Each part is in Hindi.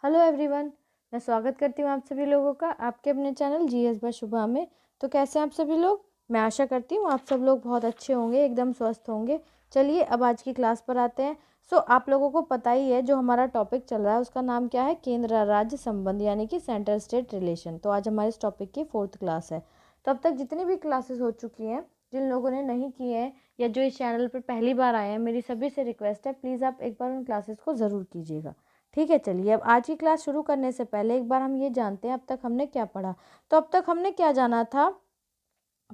Hello everyone. मैं स्वागत करती हूँ आप सभी लोगों का आपके अपने चैनल जीएस बाय शुभा में। तो कैसे हैं आप सभी लोग? मैं आशा करती हूँ आप सब लोग बहुत अच्छे होंगे, एकदम स्वस्थ होंगे। चलिए अब आज की क्लास पर आते हैं। आप लोगों को पता ही है जो हमारा टॉपिक चल रहा है उसका नाम क्या है, केंद्र राज्य संबंध यानी कि सेंटर स्टेट रिलेशन। तो आज हमारे इस टॉपिक की 4th क्लास है। तो अब तक जितनी भी क्लासेस हो चुकी हैं, जिन लोगों ने नहीं की हैं या जो इस चैनल पर पहली बार आए हैं, मेरी सभी से रिक्वेस्ट है प्लीज़ आप एक बार उन क्लासेस को ज़रूर कीजिएगा। ठीक है, चलिए अब आज की क्लास शुरू करने से पहले एक बार हम ये जानते हैं अब तक हमने क्या पढ़ा। तो अब तक हमने क्या जाना था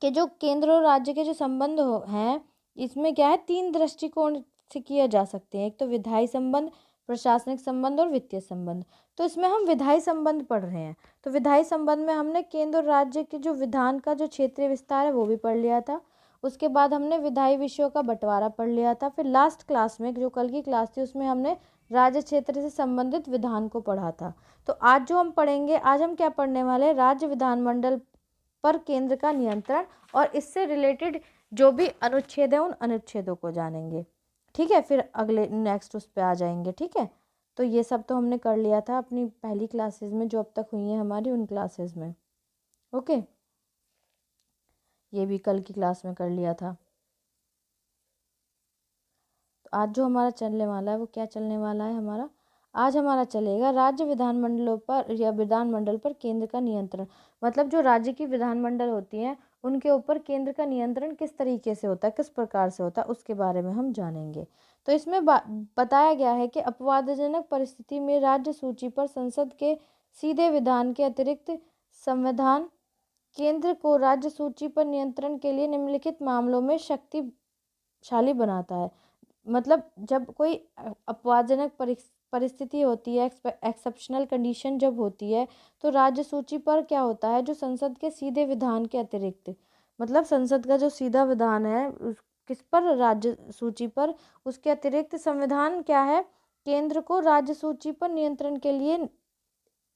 कि जो केंद्र और राज्य के जो संबंध हैं, इसमें क्या है, 3 दृष्टिकोण से किए जा सकते हैं। एक तो विधायी संबंध, प्रशासनिक संबंध और वित्तीय संबंध। तो इसमें हम विधायी संबंध पढ़ रहे हैं। तो विधायी संबंध में हमने केंद्र और राज्य के जो विधान का जो क्षेत्रीय विस्तार है वो भी पढ़ लिया था। उसके बाद हमने विधायी विषयों का बंटवारा पढ़ लिया था। फिर लास्ट क्लास में जो कल की क्लास थी उसमें हमने राज्य क्षेत्र से संबंधित विधान को पढ़ा था। तो आज जो हम पढ़ेंगे, आज हम क्या पढ़ने वाले हैं, राज्य विधानमंडल पर केंद्र का नियंत्रण और इससे रिलेटेड जो भी अनुच्छेद है उन अनुच्छेदों को जानेंगे। ठीक है, फिर अगले नेक्स्ट उस पर आ जाएंगे। ठीक है, तो ये सब तो हमने कर लिया था अपनी पहली क्लासेस में जो अब तक हुई हैं हमारी उन क्लासेस में। ओके, ये भी कल की क्लास में कर लिया था। तो आज जो हमारा चलने वाला है वो क्या चलने वाला है हमारा, आज हमारा चलेगा राज्य विधानमंडलों पर या विधानमंडल पर केंद्र का नियंत्रण। मतलब जो राज्य की विधानमंडल होती हैं उनके ऊपर केंद्र का नियंत्रण किस तरीके से होता है, किस प्रकार से होता है, उसके बारे में हम जानेंगे। तो इसमें बताया गया है कि अपवादजनक परिस्थिति में राज्य सूची पर संसद के सीधे विधान के अतिरिक्त संविधान केंद्र को राज्य सूची पर नियंत्रण के लिए निम्नलिखित मामलों में शक्तिशाली बनाता है। मतलब जब कोई अपवादजनक परिस्थिति होती है, एक्सेप्शनल कंडीशन जब होती है, तो राज्य सूची पर क्या होता है, जो संसद के सीधे विधान के अतिरिक्त, मतलब संसद का जो सीधा विधान है किस पर, राज्य सूची पर, उसके अतिरिक्त संविधान क्या है, केंद्र को राज्य सूची पर नियंत्रण के लिए,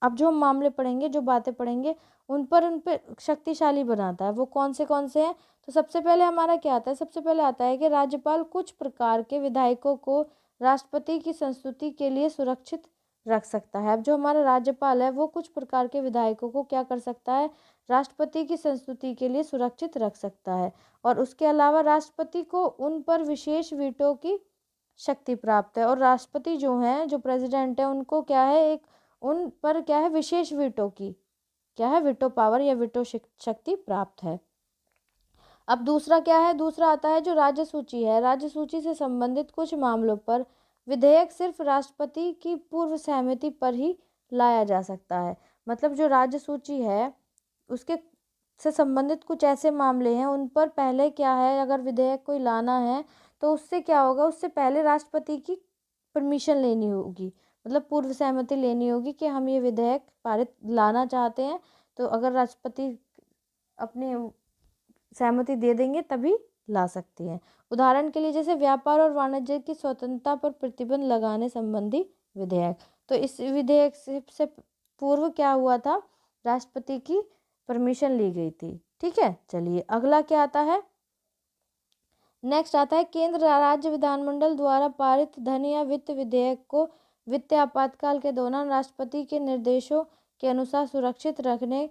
अब जो हम मामले पढ़ेंगे, जो बातें पढ़ेंगे, उन पर शक्तिशाली बनाता है। वो कौन से हैं? तो सबसे पहले हमारा क्या आता है, सबसे पहले आता है कि राज्यपाल कुछ प्रकार के विधायकों को राष्ट्रपति की संस्तुति के लिए सुरक्षित रख सकता है। अब जो हमारा राज्यपाल है वो कुछ प्रकार के विधायकों को क्या कर सकता है, राष्ट्रपति की संस्तुति के लिए सुरक्षित रख सकता है। और उसके अलावा राष्ट्रपति को उन पर विशेष वीटो की शक्ति प्राप्त है। और राष्ट्रपति जो हैं, जो प्रेसिडेंट है, उनको क्या है, एक उन पर क्या है, विशेष वीटो की क्या है, वीटो पावर या वीटो शक्ति प्राप्त है। अब दूसरा क्या है, दूसरा आता है जो राज्य सूची है। राज्य सूची से संबंधित कुछ मामलों पर विधेयक सिर्फ राष्ट्रपति की पूर्व सहमति पर ही लाया जा सकता है। मतलब जो राज्य सूची है उसके से संबंधित कुछ ऐसे मामले हैं उन पर पहले क्या है, अगर विधेयक कोई लाना है तो उससे क्या होगा, उससे पहले राष्ट्रपति की परमिशन लेनी होगी, मतलब पूर्व सहमति लेनी होगी कि हम ये विधेयक पारित लाना चाहते हैं। तो अगर राष्ट्रपति अपनी सहमति दे देंगे तभी ला सकती हैं। उदाहरण के लिए जैसे व्यापार और वाणिज्य की स्वतंत्रता पर प्रतिबंध लगाने संबंधी विधेयक। तो इस विधेयक से पूर्व क्या हुआ था, राष्ट्रपति की परमिशन ली गई थी। ठीक है, चलिए अगला क्या आता है, नेक्स्ट आता है केंद्र राज्य विधानमंडल द्वारा पारित धन या वित्त विधेयक को वित्तीय आपातकाल के दौरान राष्ट्रपति के निर्देशों के अनुसार सुरक्षित रखने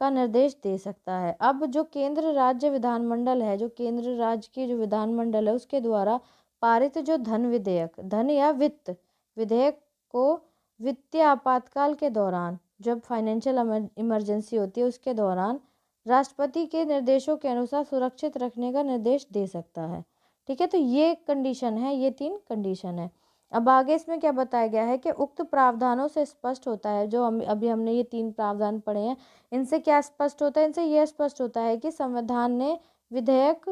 का निर्देश दे सकता है। अब जो केंद्र राज्य विधानमंडल है, जो केंद्र राज्य की जो विधानमंडल है उसके द्वारा पारित जो धन विधेयक, धन या वित्त विधेयक को वित्तीय आपातकाल के दौरान, जब फाइनेंशियल इमरजेंसी होती है उसके दौरान राष्ट्रपति के निर्देशों के अनुसार सुरक्षित रखने का निर्देश दे सकता है। ठीक है, तो ये कंडीशन है, ये 3 कंडीशन है। अब आगे इसमें क्या बताया गया है कि उक्त प्रावधानों से स्पष्ट होता है, जो अभी हमने ये 3 प्रावधान पढ़े हैं, इनसे क्या स्पष्ट होता है, इनसे यह स्पष्ट होता है कि संविधान ने विधेयक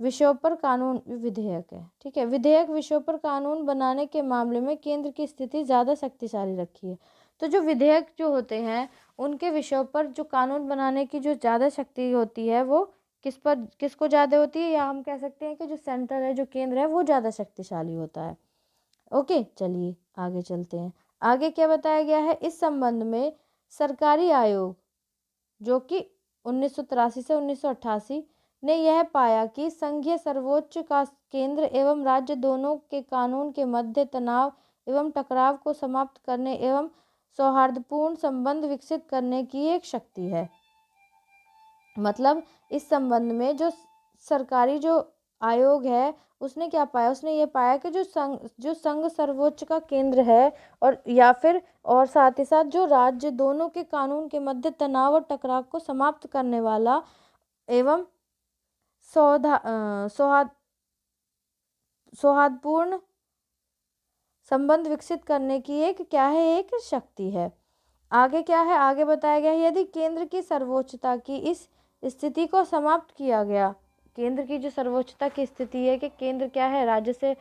विषयों पर कानून, विधेयक है, ठीक है, विधेयक विषयों पर कानून बनाने के मामले में केंद्र की स्थिति ज़्यादा शक्तिशाली रखी है। तो जो विधेयक जो होते हैं उनके विषयों पर जो कानून बनाने की जो ज़्यादा शक्ति होती है वो किसको ज़्यादा होती है, या हम कह सकते हैं कि जो सेंटर है, जो केंद्र है, वो ज़्यादा शक्तिशाली होता है। ओके, चलिए आगे चलते हैं। आगे क्या बताया गया है, इस संबंध में सरकारी आयोग जो कि 1983 से 1988 ने यह पाया कि संघीय सर्वोच्च का केंद्र एवं राज्य दोनों के कानून के मध्य तनाव एवं टकराव को समाप्त करने एवं सौहार्दपूर्ण संबंध विकसित करने की एक शक्ति है। मतलब इस संबंध में जो सरकारी जो आयोग है उसने क्या पाया, उसने ये पाया कि जो संघ सर्वोच्च का केंद्र है और या फिर और साथ ही साथ जो राज्य दोनों के कानून के मध्य तनाव और टकराव को समाप्त करने वाला एवं सौहार्दपूर्ण संबंध विकसित करने की एक क्या है, एक शक्ति है। आगे क्या है, आगे बताया गया है यदि केंद्र की सर्वोच्चता की इस स्थिति को समाप्त किया गया, केंद्र की जो सर्वोच्चता की स्थिति है कि केंद्र क्या है, राज्य से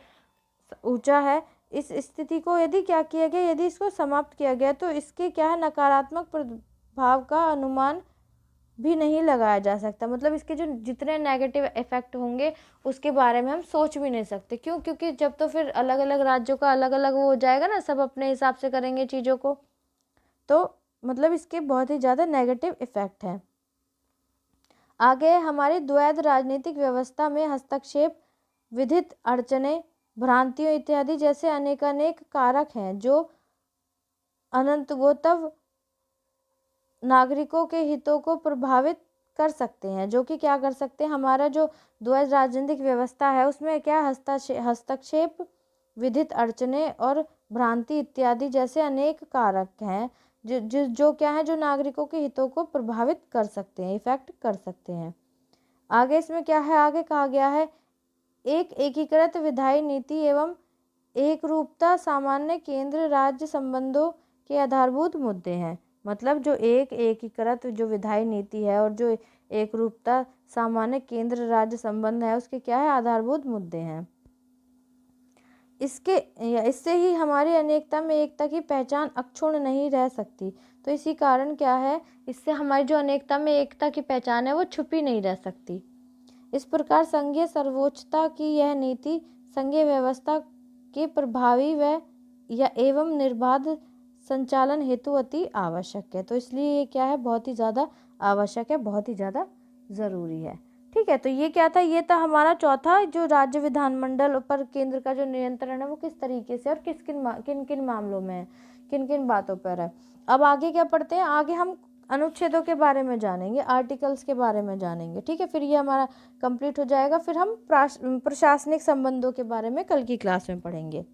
ऊंचा है, इस स्थिति को यदि क्या किया गया, यदि इसको समाप्त किया गया तो इसके क्या है, नकारात्मक प्रभाव का अनुमान भी नहीं लगाया जा सकता। मतलब इसके जो जितने नेगेटिव इफेक्ट होंगे उसके बारे में हम सोच भी नहीं सकते। क्यों? क्योंकि जब तो फिर अलग अलग राज्यों का अलग अलग वो हो जाएगा ना, सब अपने हिसाब से करेंगे चीज़ों को, तो मतलब इसके बहुत ही ज़्यादा नेगेटिव इफेक्ट हैं। आगे हमारी द्वैध राजनीतिक व्यवस्था में हस्तक्षेप, विधित अड़चने, भ्रांतियों इत्यादि जैसे अनेकानेक कारक हैं जो अनंतगोतव नागरिकों के हितों को प्रभावित कर सकते हैं। जो कि क्या कर सकते हैं, हमारा जो द्वैध राजनीतिक व्यवस्था है उसमें क्या हस्तक्षेप, विधित अड़चने और भ्रांति इत्यादि जैसे अनेक कारक हैं जो क्या है, जो नागरिकों के हितों को प्रभावित कर सकते हैं, इफेक्ट कर सकते हैं। आगे इसमें क्या है, आगे कहा गया है एक एकीकृत विधायी नीति एवं एक रूपता सामान्य केंद्र राज्य संबंधों के आधारभूत मुद्दे हैं। मतलब जो एक एकीकृत जो विधायी नीति है और जो एक रूपता सामान्य केंद्र राज्य संबंध है उसके क्या है, आधारभूत मुद्दे हैं। इससे ही हमारी अनेकता में एकता की पहचान अक्षुण्ण नहीं रह सकती। तो इसी कारण क्या है, इससे हमारी जो अनेकता में एकता की पहचान है वो छुपी नहीं रह सकती। इस प्रकार संघीय सर्वोच्चता की यह नीति संघीय व्यवस्था के प्रभावी व या एवं निर्बाध संचालन हेतु अति आवश्यक है। तो इसलिए ये क्या है, बहुत ही ज़्यादा आवश्यक है, बहुत ही ज़्यादा ज़रूरी है। ठीक है, तो ये क्या था, ये था हमारा चौथा जो राज्य विधानमंडल पर केंद्र का जो नियंत्रण है वो किस तरीके से और किन किन मामलों में है, किन किन बातों पर है। अब आगे क्या पढ़ते हैं, आगे हम अनुच्छेदों के बारे में जानेंगे, आर्टिकल्स के बारे में जानेंगे। ठीक है, फिर ये हमारा कंप्लीट हो जाएगा। फिर हम प्रशासनिक संबंधों के बारे में कल की क्लास में पढ़ेंगे।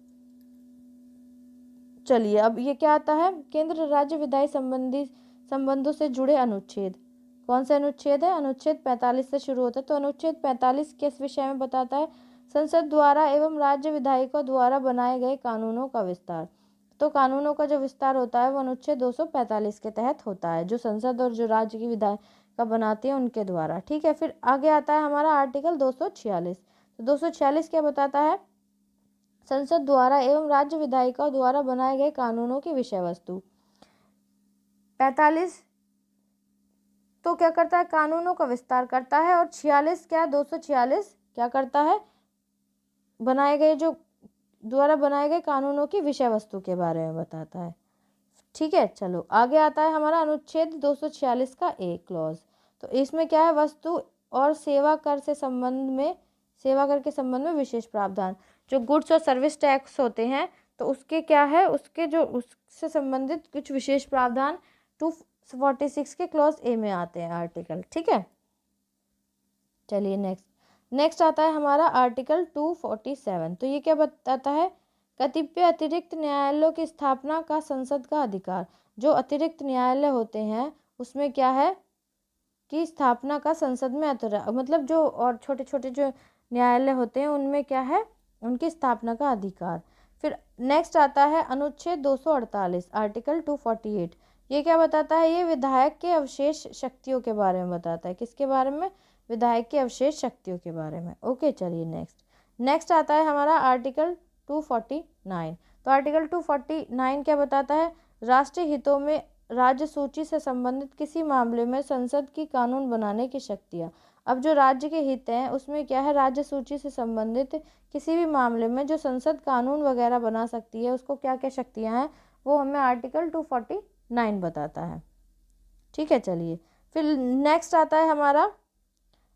चलिए, अब ये क्या आता है, केंद्र राज्य विधायी संबंधों से जुड़े अनुच्छेद। कौन से अनुच्छेद है, अनुच्छेद 45 से शुरू होता है। तो अनुच्छेद 45 किस विषय में बताता है, संसद द्वारा एवं राज्य विधायिका द्वारा बनाए गए कानूनों का विस्तार। तो कानूनों का जो विस्तार होता है वो अनुच्छेद 245 के तहत होता है, जो संसद और जो राज्य की विधायिका बनाती है उनके द्वारा। ठीक है, फिर आगे आता है हमारा आर्टिकल 246। तो 246 क्या बताता है, संसद द्वारा एवं राज्य विधायिका द्वारा बनाए गए कानूनों की विषय वस्तु। 45 तो क्या करता है, कानूनों का विस्तार करता है, और 46 क्या, 246 क्या करता है, बनाए गए जो द्वारा बनाए गए कानूनों की विषय वस्तु के बारे में बताता है। ठीक है, चलो आगे आता है हमारा अनुच्छेद 246 का एक क्लॉज। तो इसमें क्या है, वस्तु और सेवा कर से संबंध में, सेवा कर के संबंध में विशेष प्रावधान। जो गुड्स और सर्विस टैक्स होते हैं तो उसके क्या है, उसके जो उससे संबंधित कुछ विशेष प्रावधान 246 के क्लॉज ए में आते हैं आर्टिकल। ठीक है, चलिए नेक्स्ट आता है हमारा आर्टिकल 247। तो ये क्या बताता है, कतिपय अतिरिक्त न्यायालयों की स्थापना का संसद का अधिकार। जो अतिरिक्त न्यायालय होते हैं उसमें क्या है कि स्थापना का संसद में मतलब जो और छोटे छोटे जो न्यायालय होते हैं उनमें क्या है, उनकी स्थापना का अधिकार। फिर नेक्स्ट आता है अनुच्छेद 248 आर्टिकल 248। ये क्या बताता है, ये विधायक के अवशेष शक्तियों के बारे में बताता है। किसके बारे में, विधायक के अवशेष शक्तियों के बारे में। ओके, चलिए नेक्स्ट आता है हमारा आर्टिकल 249। तो आर्टिकल 249 क्या बताता है, राष्ट्रीय हितों में राज्य सूची से संबंधित किसी मामले में संसद की कानून बनाने की शक्तियाँ। अब जो राज्य के हित हैं उसमें क्या है, राज्य सूची से संबंधित किसी भी मामले में जो संसद कानून वगैरह बना सकती है उसको क्या क्या शक्तियाँ हैं, वो हमें आर्टिकल 249 बताता है। ठीक है, चलिए फिर नेक्स्ट आता है हमारा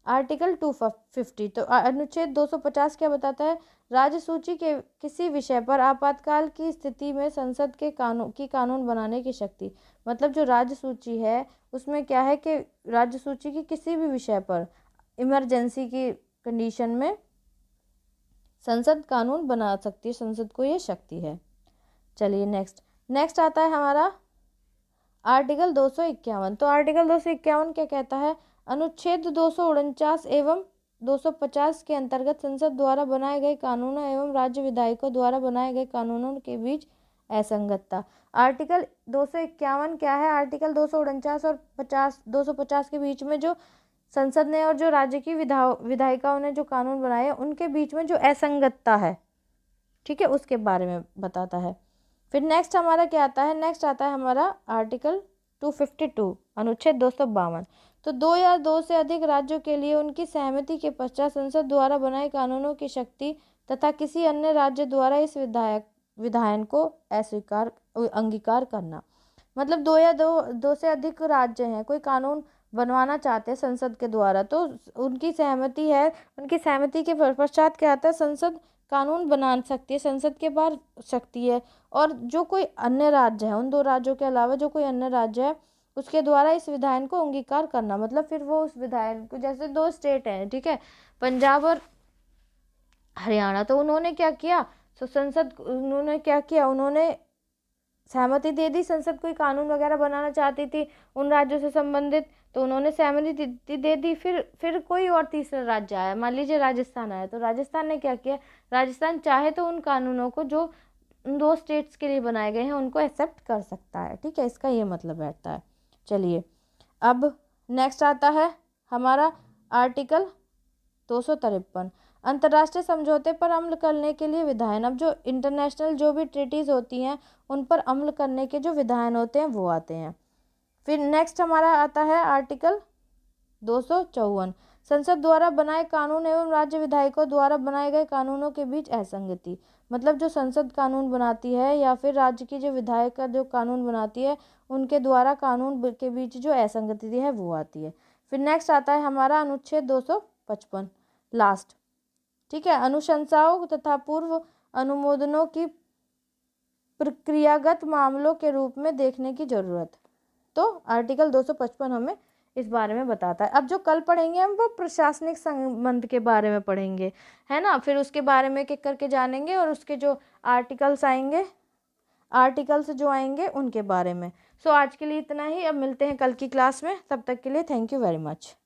आर्टिकल 250, तो अनुच्छेद 250 क्या बताता है? राज्य सूची के किसी विषय पर आपातकाल की स्थिति में संसद के कानून बनाने की शक्ति। मतलब जो राज्य सूची है उसमें क्या है कि राज्य सूची की किसी भी विषय पर इमरजेंसी की कंडीशन में संसद कानून बना सकती है, संसद को ये शक्ति है। चलिए नेक्स्ट आता है हमारा आर्टिकल 251। तो आर्टिकल 251 क्या कहता है? अनुच्छेद 249 एवं 250 के अंतर्गत संसद द्वारा बनाए गए कानूनों एवं राज्य विधायकों द्वारा बनाए गए कानूनों के बीच असंगतता। आर्टिकल 251 क्या है? आर्टिकल 249 और 250 के बीच में जो संसद ने और जो राज्य की विधायिकाओं ने जो कानून बनाए उनके बीच में जो असंगतता है, ठीक है, उसके बारे में बताता है। फिर नेक्स्ट हमारा क्या आता है? नेक्स्ट आता है हमारा आर्टिकल 252, अनुच्छेद 252। तो 2 या 2 से अधिक राज्यों के लिए उनकी सहमति के पश्चात संसद द्वारा बनाए कानूनों की शक्ति तथा किसी अन्य राज्य द्वारा इस विधायन को अंगीकार करना। मतलब 2 से अधिक राज्य हैं, कोई कानून बनवाना चाहते हैं संसद के द्वारा, तो उनकी सहमति है, उनकी सहमति के पश्चात क्या आता है? संसद कानून बना सकती है, संसद के पास शक्ति है। और जो कोई अन्य राज्य है, उन 2 राज्यों के अलावा जो कोई अन्य राज्य है उसके द्वारा इस विधायन को अंगीकार करना। मतलब फिर वो उस विधायन को, जैसे 2 स्टेट हैं, ठीक है, पंजाब और हरियाणा, तो उन्होंने क्या किया? तो उन्होंने क्या किया? उन्होंने सहमति दे दी, संसद कोई कानून वगैरह बनाना चाहती थी उन राज्यों से संबंधित, तो उन्होंने सहमति दे दी। फिर कोई और तीसरा राज्य आया, मान लीजिए राजस्थान आया, तो राजस्थान ने क्या किया? राजस्थान चाहे तो उन कानूनों को जो उन 2 स्टेट्स के लिए बनाए गए हैं उनको एक्सेप्ट कर सकता है, ठीक है, इसका ये मतलब बैठता है। चलिए अब नेक्स्ट आता है हमारा आर्टिकल 253, अंतर्राष्ट्रीय समझौते पर अमल करने के लिए विधायन। अब जो इंटरनेशनल जो भी ट्रीटीज होती हैं उन पर अमल करने के जो विधायन होते हैं वो आते हैं। फिर नेक्स्ट हमारा आता है आर्टिकल 254, संसद द्वारा बनाए कानून एवं राज्य विधायकों द्वारा बनाए गए कानूनों के बीच असंगति। मतलब जो संसद कानून बनाती है या फिर राज्य की जो विधायक का जो कानून बनाती है उनके द्वारा कानून के बीच जो असंगति है वो आती है। फिर नेक्स्ट आता है हमारा अनुच्छेद 255 लास्ट, ठीक है, अनुशंसाओं तथा पूर्व अनुमोदनों की प्रक्रियागत मामलों के रूप में देखने की जरूरत। तो आर्टिकल 255 हमें इस बारे में बताता है। अब जो कल पढ़ेंगे हम वो प्रशासनिक संबंध के बारे में पढ़ेंगे, है ना, फिर उसके बारे में एक एक करके जानेंगे और उसके जो आर्टिकल्स जो आएंगे उनके बारे में। सो आज के लिए इतना ही, अब मिलते हैं कल की क्लास में, तब तक के लिए थैंक यू वेरी मच।